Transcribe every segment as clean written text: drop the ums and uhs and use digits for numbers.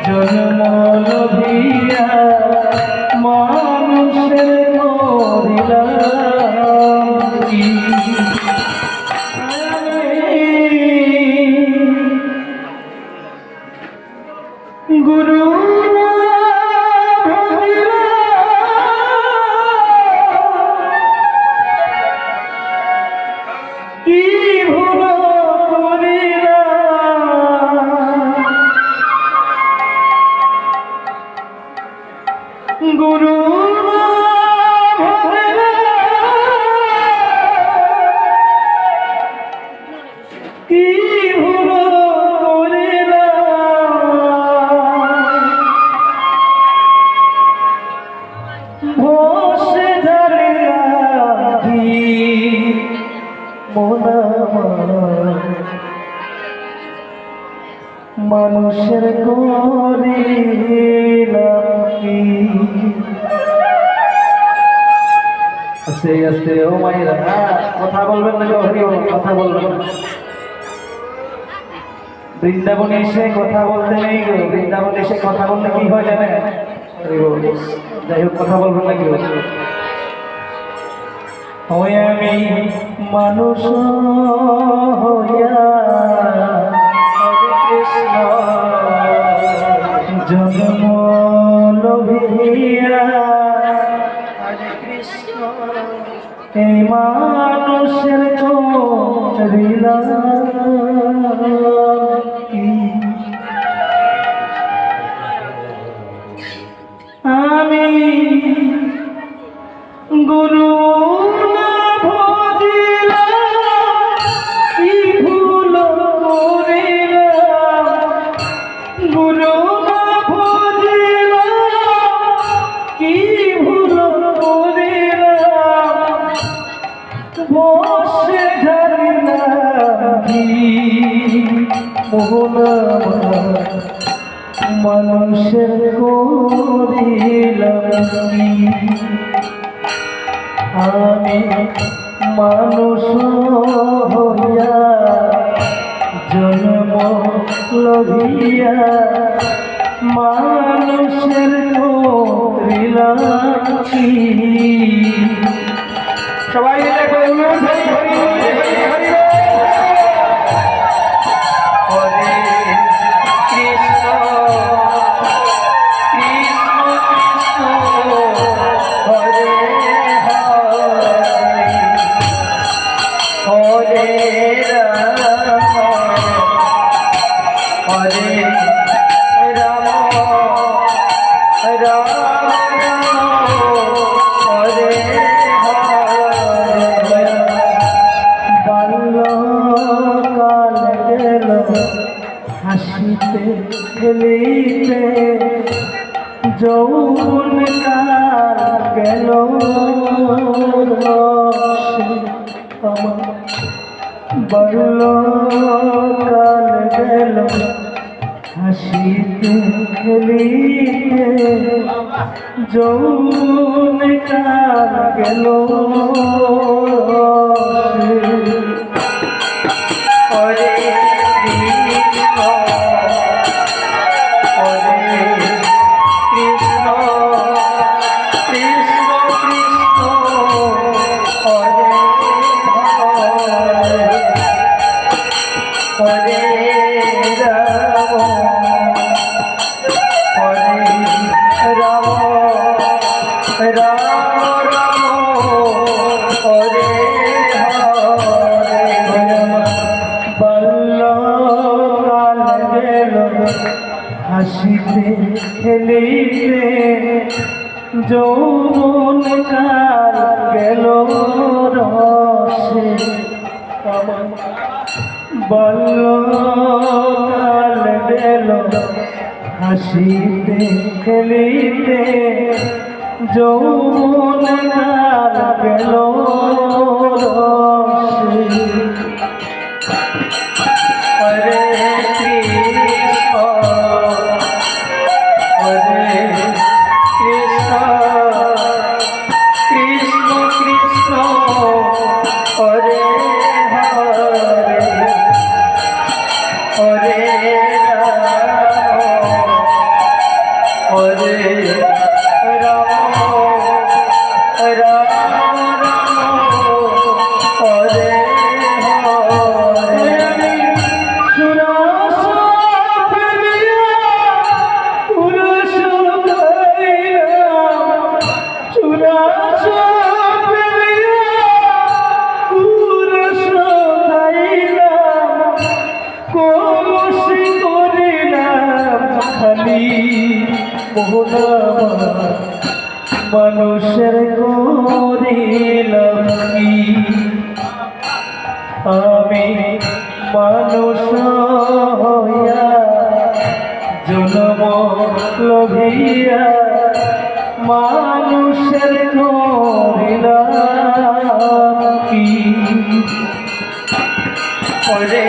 জন্ম লভিয়া মানুষের করিলাম কি গুরু কি ভুল করিলাম গুরু কি ভুল ভোসে ধরিলাহি মানুষের করিলাম আস্তে আস্তে ও মায়েরা কথা বলবেন না হরি কথা বলবেন না বৃন্দাবনে এসে কথা বলতে নেই গো বৃন্দাবনে এসে কথা বলতে কি হয় জানেন যাই হোক কথা বলবেন না কেউ ওই আমি মানুষ হইয়া কৃষ্ণ জন্ম লভিয়া কৃষ্ণ এই মানুষের আমি গুরু না ভজিলাম কি ভুল করিলাম গুরু না ভজিলাম কি ভুল করিলাম বসে ধরিলাম মানুষের করিলাম আমি মানুষ হইয়া জন্ম লভিয়া মানুষের করিলাম সবাই হাসিতে খেলিতে যৌবন কাল গেল বাল্য কাল গেল হাসিতে খেলিতে যৌবন কাল গেল হাসিতে খেলিতে যৌবন কাল গেল রসে বাল্য কাল গেল হাসিতে খেলিতে যৌবন কাল গেল রসে হরে কৃষ্ণ হরে কৃষ্ণ কৃষ্ণ কৃষ্ণ হরে হরে হরে রাম হরে রাম রাম রাম হরে হরে সুরস প্রেমিয়া পুরুষ সুরস প্রেমিয়া পুরুষ কলসি করিলাম খালি মানুষের করিলাম কি আমি মানুষ হইয়া জন্ম লভিয়া মানুষের করিলাম কি হরে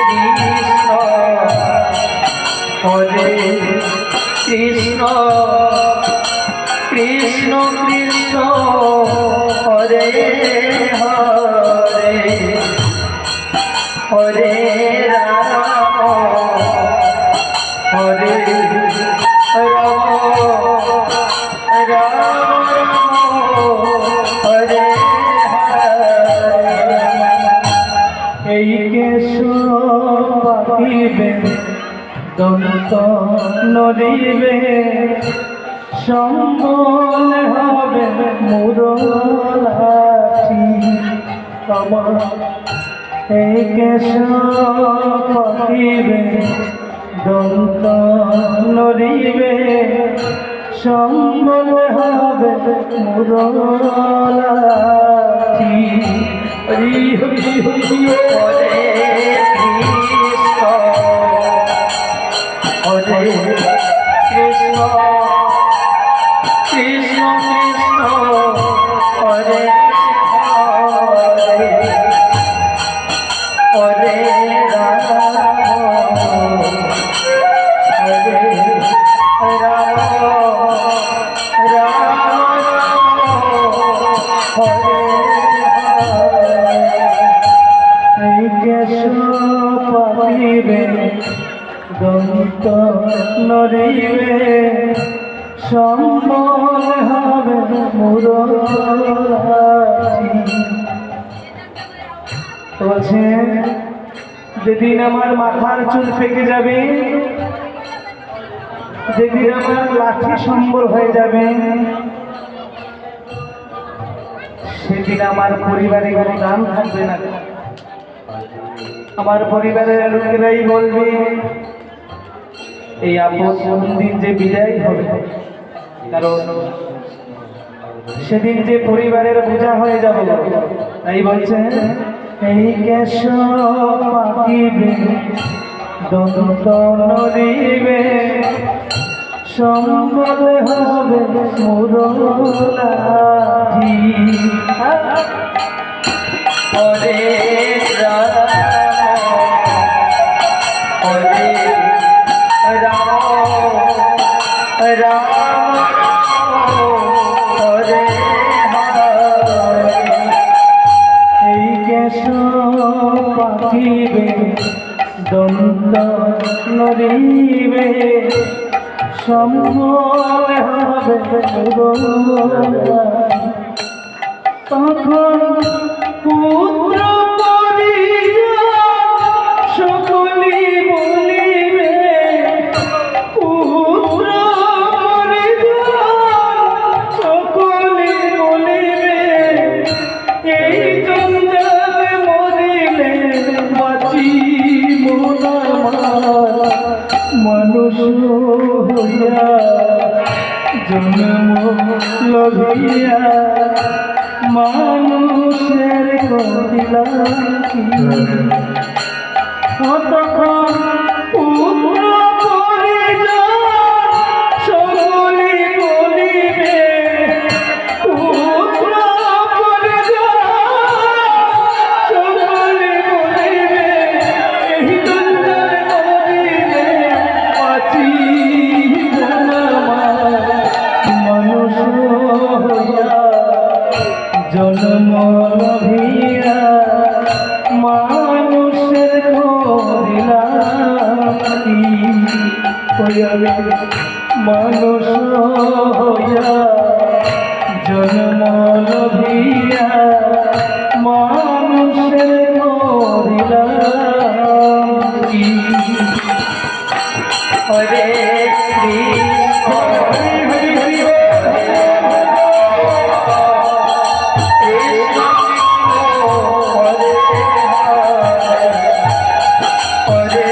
কৃষ্ণ হরে কৃষ্ণ কৃষ্ণ কৃষ্ণ হরে হরে হরে রাম হরে রাম রাম রাম হরে এই কেশ পাকিবে দন্ত নড়িবে সম্বল হবে মুরলাঠি আমার এই কেশ পাকিবে দন্ত নড়িবে সম্বল হবে মুরলাঠি হরি হরি হরি হরে কৃষ্ণ হরে কৃষ্ণ কৃষ্ণ কৃষ্ণ হরে হরে হরে রাম হরে রাম রাম হরে এই কেশ পাবিবে দন্ত নড়িবে সম্বল হবে মুরলাঠি বলছে যেদিন আমার মাথার চুল পেকে যাবে যেদিন আমার লাঠি সম্বল হয়ে যাবে সেদিন আমার পরিবারে কোনো দান থাকবে না আমার পরিবারের লোকেরাই বলবে এই আপদ দিন যে বিদায় হবে কারণ সেদিন যে পরিবারের বোঝা হয়ে যাবে তাই বলছে এই কেশ পাকিবে দন্ত নড়িবে সম্বল হবে মুরলাঠি হরে রাম হরে রাম রাম হরে হরে এই কেশ পাকিবে দন্ত নড়িবে সম্বল হবে তখন পুত্র সকলি বলিবে পুত্র সকলি বলিবে এই জঞ্জালে মরিলে বাঁচি মানুষ হইয়া জন্ম লভিয়া মানুষের করিলাম কি তখন পুত্র সকলি বলিবে পুত্র সকলি বলিবে এই জঞ্জালে মরিলে বাঁচি মানুষ হইয়া জন্ম লভিয়া মানুষের করিলাম কি ওই আমি মানুষ হইয়া জন্ম লভিয়া মানুষের মরিলাম কি হরে কৃষ্ণ হরি হরি হরি হরে